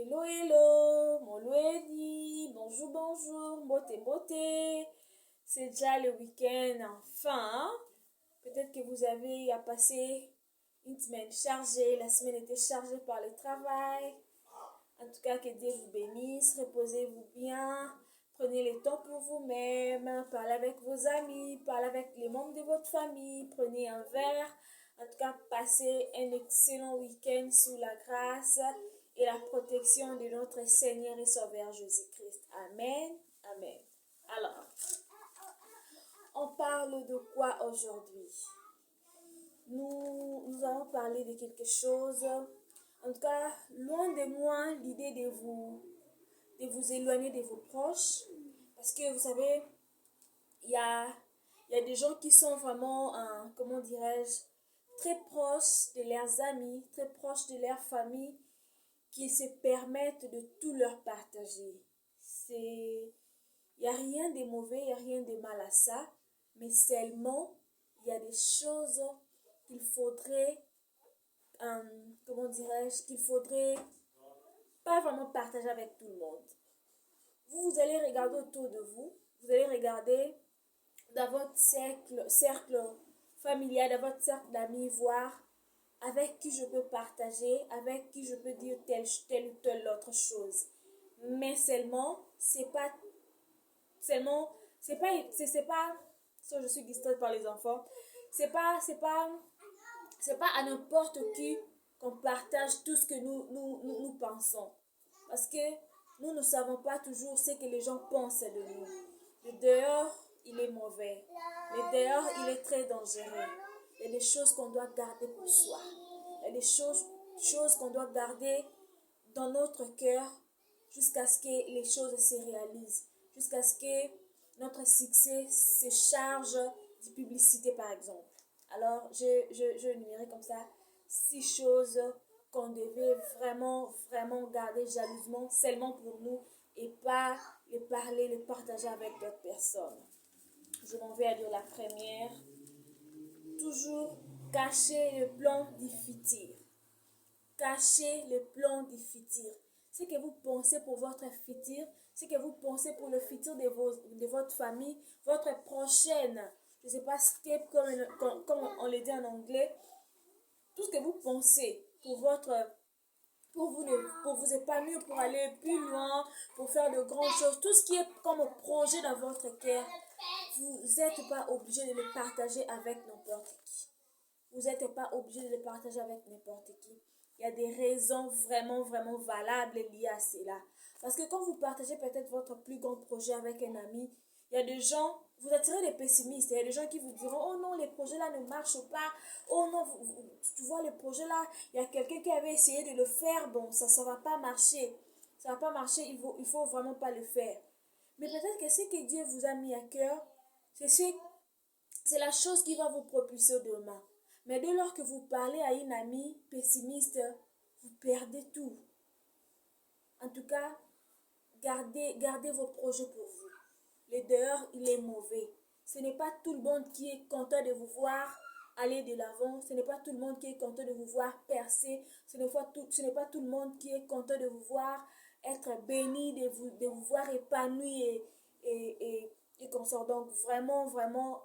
Hello, hello, mon Loedi, bonjour, bonjour, beauté, beauté. C'est déjà le week-end, enfin. Hein? Peut-être que vous avez à passer une semaine chargée, la semaine était chargée par le travail. En tout cas, que Dieu vous bénisse, reposez-vous bien, prenez le temps pour vous-même, parlez avec vos amis, parlez avec les membres de votre famille, prenez un verre. En tout cas, passez un excellent week-end sous la grâce et la protection de notre Seigneur et Sauveur Jésus-Christ. Amen. Amen. Alors, on parle de quoi aujourd'hui? Nous allons parler de quelque chose. En tout cas, loin de moi l'idée de vous éloigner de vos proches. Parce que vous savez, il y a des gens qui sont vraiment, comment dirais-je, très proches de leurs amis, très proches de leur famille, qui se permettent de tout leur partager. Il n'y a rien de mauvais, il n'y a rien de mal à ça, mais seulement, il y a des choses qu'il faudrait, comment dirais-je, qu'il faudrait pas vraiment partager avec tout le monde. Vous allez regarder autour de vous, vous allez regarder dans votre cercle familial, dans votre cercle d'amis, voir avec qui je peux partager, avec qui je peux dire telle ou telle autre chose. Mais seulement, c'est pas, ça je suis distraite par les enfants, c'est pas à n'importe qui qu'on partage tout ce que nous pensons. Parce que nous ne savons pas toujours ce que les gens pensent de nous. Le dehors, il est mauvais. Le dehors, il est très dangereux. Il y a des choses qu'on doit garder pour soi. Il y a des choses qu'on doit garder dans notre cœur jusqu'à ce que les choses se réalisent. Jusqu'à ce que notre succès se charge de publicité, par exemple. Alors, je numérais comme ça 6 choses qu'on devait vraiment, vraiment garder jalousement, seulement pour nous, et pas les parler, les partager avec d'autres personnes. Je m'en vais à dire la première. Toujours cacher le plan du futur. Cacher le plan du futur. Ce que vous pensez pour votre futur, ce que vous pensez pour le futur de votre famille, votre prochaine, je ne sais pas, step comme on le dit en anglais, tout ce que vous pensez pour vous épanouir, pour aller plus loin, pour faire de grandes choses, tout ce qui est comme projet dans votre cœur, vous n'êtes pas obligé de le partager avec n'importe qui. Vous n'êtes pas obligé de le partager avec n'importe qui. Il y a des raisons vraiment, vraiment valables liées à cela. Parce que quand vous partagez peut-être votre plus grand projet avec un ami, il y a des gens, vous attirez des pessimistes. Il y a des gens qui vous diront, oh non, les projets là ne marchent pas. Oh non, tu vois, le projet là, il y a quelqu'un qui avait essayé de le faire. Bon, ça ne va pas marcher. Ça ne va pas marcher, il faut vraiment pas le faire. Mais peut-être que ce que Dieu vous a mis à cœur, c'est la chose qui va vous propulser demain. Mais dès lors que vous parlez à une amie pessimiste, vous perdez tout. En tout cas, gardez vos projets pour vous. Le dehors, il est mauvais. Ce n'est pas tout le monde qui est content de vous voir aller de l'avant. Ce n'est pas tout le monde qui est content de vous voir percer. Ce n'est pas tout le monde qui est content de vous voir être béni, de vous voir épanoui et consort. Donc, vraiment, vraiment,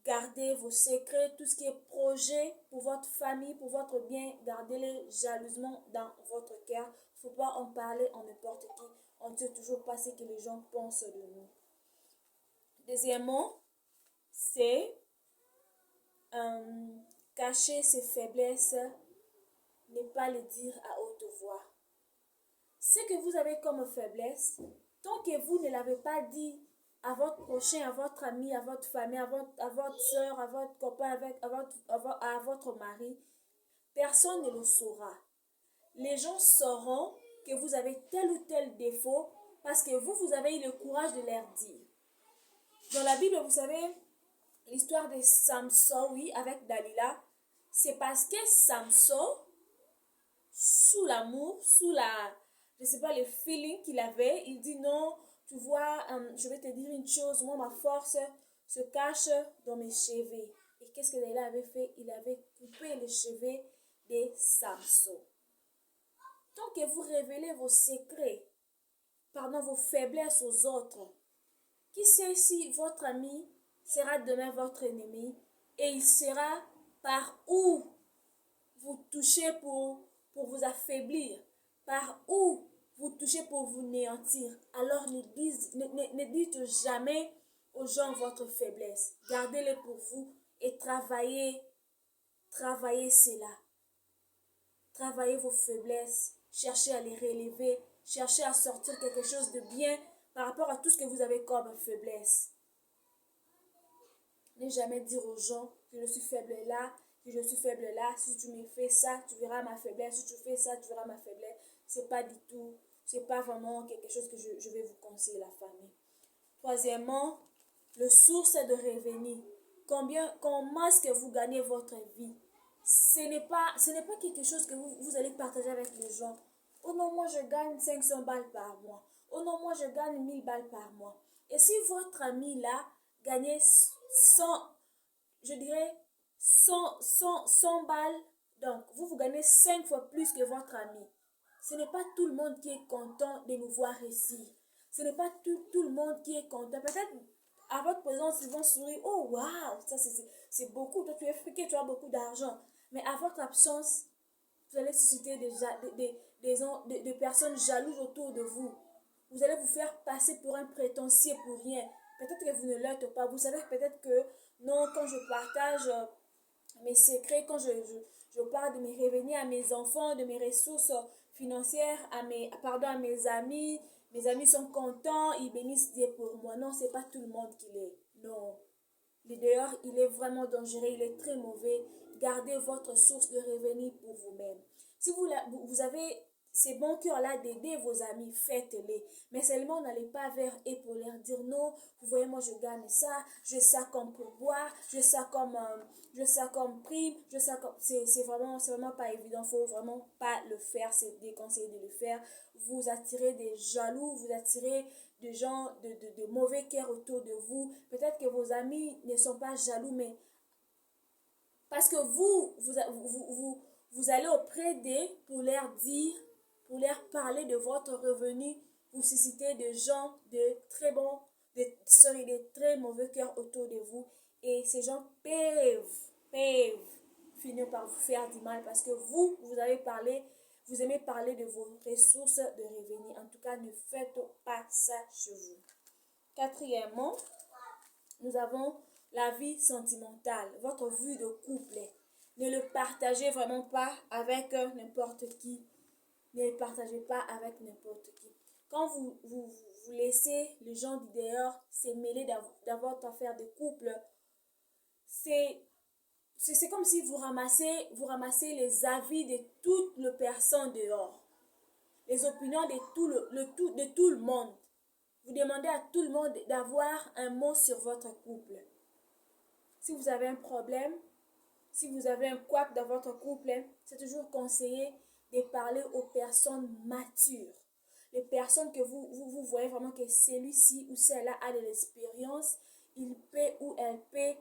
gardez vos secrets, tout ce qui est projet pour votre famille, pour votre bien, gardez-les jalousement dans votre cœur. Il ne faut pas en parler en n'importe qui. On ne sait toujours pas ce que les gens pensent de nous. Deuxièmement, c'est cacher ses faiblesses, ne pas les dire à haute voix. Ce que vous avez comme faiblesse, tant que vous ne l'avez pas dit à votre prochain, à votre ami, à votre famille, à votre soeur, à votre copain, à votre mari, personne ne le saura. Les gens sauront que vous avez tel ou tel défaut parce que vous avez eu le courage de leur dire. Dans la Bible, vous savez, l'histoire de Samson, oui, avec Dalila, c'est parce que Samson, sous l'amour, je sais pas, le feeling qu'il avait, il dit non, tu vois, je vais te dire une chose, moi, ma force se cache dans mes cheveux. Et qu'est-ce que Dalila avait fait? Il avait coupé les cheveux de Samson. Tant que que vous révélez vos secrets, pardon, vos faiblesses aux autres, qui sait si votre ami sera demain votre ennemi et il sera par où vous touchez pour vous affaiblir, par où vous touchez pour vous néantir. Alors ne dites jamais aux gens votre faiblesse. Gardez-les pour vous et travaillez cela. Travaillez vos faiblesses, cherchez à les relever, cherchez à sortir quelque chose de bien par rapport à tout ce que vous avez comme faiblesse. Ne jamais dire aux gens que je suis faible là, que je suis faible là. Si tu me fais ça, tu verras ma faiblesse. Si tu fais ça, tu verras ma faiblesse. C'est pas du tout, c'est pas vraiment quelque chose que je vais vous conseiller, la famille. Troisièmement, le source de revenus. Comment est-ce que vous gagnez votre vie? Ce n'est pas quelque chose que vous allez partager avec les gens. Oh non, moi je gagne 500 balles par mois. Oh non, moi je gagne 1000 balles par mois. Et si votre ami là gagnait 100, je dirais 100 balles, donc vous gagnez 5 fois plus que votre ami. Ce n'est pas tout le monde qui est content de nous voir réussir. Ce n'est pas tout le monde qui est content. Peut-être à votre présence, ils vont sourire. Oh, waouh, ça c'est beaucoup. Toi, tu es friqué, tu as beaucoup d'argent. Mais à votre absence, vous allez susciter des personnes jalouses autour de vous. Vous allez vous faire passer pour un prétentieux pour rien. Peut-être que vous ne l'êtes pas. Vous savez peut-être que non, quand je partage mes secrets, quand je parle de mes revenus à mes enfants, de mes ressources financières, à mes amis. Mes amis sont contents, ils bénissent Dieu pour moi. Non, c'est pas tout le monde qui l'est. Non. Le dehors, il est vraiment dangereux, il est très mauvais. Gardez votre source de revenus pour vous-même. Si vous avez ces bons cœurs-là d'aider vos amis, faites-les. Mais seulement n'allez pas vers eux pour leur dire non, vous voyez, moi je gagne ça, je ça comme pourboire, je ça comme prime, je ça comme. C'est vraiment pas évident, faut vraiment pas le faire, c'est déconseillé de le faire. Vous attirez des jaloux, vous attirez des gens de mauvais cœur autour de vous. Peut-être que vos amis ne sont pas jaloux, mais parce que vous allez auprès d'eux pour leur dire, pour leur parler de votre revenu, vous suscitez des gens de très bons, de très mauvais cœur autour de vous. Et ces gens peuvent finir par vous faire du mal parce que vous aimez parler de vos ressources de revenus. En tout cas, ne faites pas ça chez vous. Quatrièmement, nous avons la vie sentimentale, votre vie de couple. Ne le partagez vraiment pas avec n'importe qui. Ne le partagez pas avec n'importe qui. Quand vous laissez les gens du dehors se mêler dans votre affaire de couple, c'est comme si vous ramassez les avis de toutes les personnes dehors, les opinions de tout le monde. Vous demandez à tout le monde d'avoir un mot sur votre couple. Si vous avez un problème, si vous avez un couac dans votre couple, c'est toujours conseillé de parler aux personnes matures. Les personnes que vous voyez vraiment que celui-ci ou celle-là a de l'expérience, il peut ou elle peut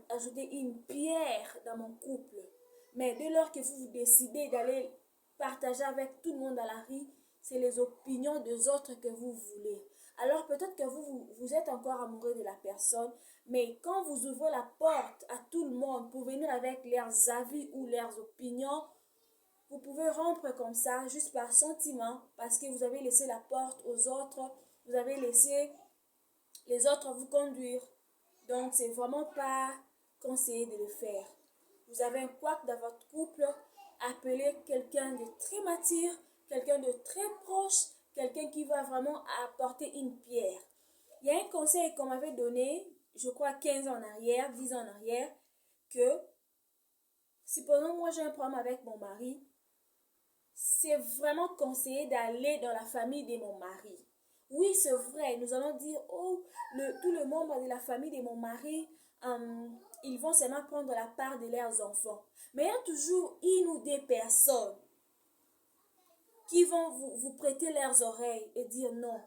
ajouter une pierre dans mon couple. Mais dès lors que vous décidez d'aller partager avec tout le monde dans la rue, c'est les opinions des autres que vous voulez. Alors peut-être que vous êtes encore amoureux de la personne, mais quand vous ouvrez la porte à tout le monde pour venir avec leurs avis ou leurs opinions, vous pouvez rompre comme ça, juste par sentiment, parce que vous avez laissé la porte aux autres, vous avez laissé les autres vous conduire. Donc, c'est vraiment pas conseillé de le faire. Vous avez un couac dans votre couple, appelez quelqu'un de très mature, quelqu'un de très proche, quelqu'un qui va vraiment apporter une pierre. Il y a un conseil qu'on m'avait donné, je crois 15 ans en arrière, 10 ans en arrière, que supposons moi j'ai un problème avec mon mari, c'est vraiment conseillé d'aller dans la famille de mon mari. Oui, c'est vrai, nous allons dire, oh, tous les membres de la famille de mon mari, ils vont seulement prendre la part de leurs enfants. Mais il y a toujours une ou deux personnes qui vont vous prêter leurs oreilles et dire non.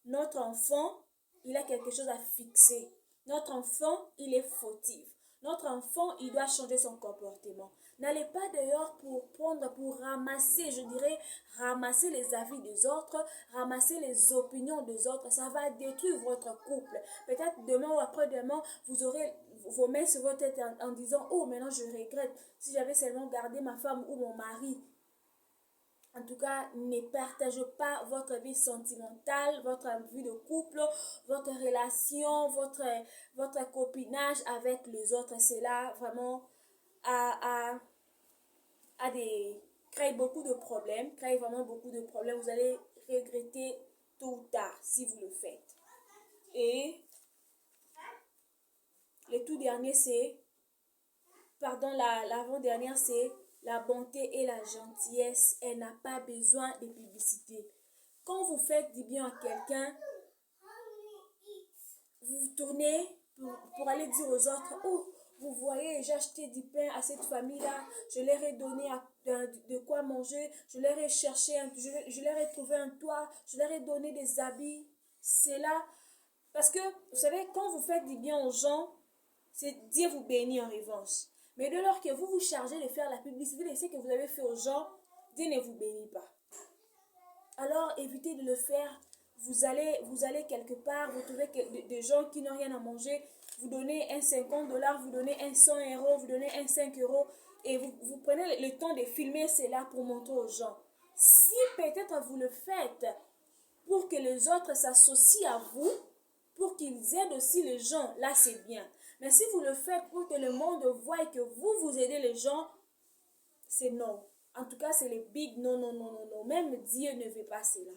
Notre enfant, il a quelque chose à fixer. Notre enfant, il est fautif. Notre enfant, il doit changer son comportement. N'allez pas dehors pour ramasser, je dirais, ramasser les avis des autres, ramasser les opinions des autres. Ça va détruire votre couple. Peut-être demain ou après-demain, vous aurez vos mains sur votre tête en disant, oh, maintenant je regrette si j'avais seulement gardé ma femme ou mon mari. En tout cas, ne partagez pas votre vie sentimentale, votre vie de couple, votre relation, votre copinage avec les autres. Cela vraiment crée beaucoup de problèmes, crée vraiment beaucoup de problèmes. Vous allez regretter tôt ou tard si vous le faites. Et le tout dernier, l'avant-dernière, c'est la bonté et la gentillesse. Elle n'a pas besoin de publicité. Quand vous faites du bien à quelqu'un, vous vous tournez pour aller dire aux autres, oh, vous voyez, j'ai acheté du pain à cette famille-là, je leur ai donné de quoi manger, je leur ai cherché, je leur ai trouvé un toit, je leur ai donné des habits. C'est là, parce que, vous savez, quand vous faites du bien aux gens, c'est Dieu vous bénit en revanche. Mais dès lors que vous vous chargez de faire la publicité de ce que vous avez fait aux gens, Dieu ne vous bénit pas. Alors évitez de le faire. Vous allez quelque part, vous trouvez des gens qui n'ont rien à manger, vous donnez un $50, vous donnez un 100 €, vous donnez un 5 € et vous prenez le temps de filmer cela pour montrer aux gens. Si peut-être vous le faites pour que les autres s'associent à vous, pour qu'ils aident aussi les gens, là c'est bien. Mais si vous le faites pour que le monde voie et que vous aidez les gens, c'est non. En tout cas, c'est le big non, non, non, non, non. Même Dieu ne veut pas cela.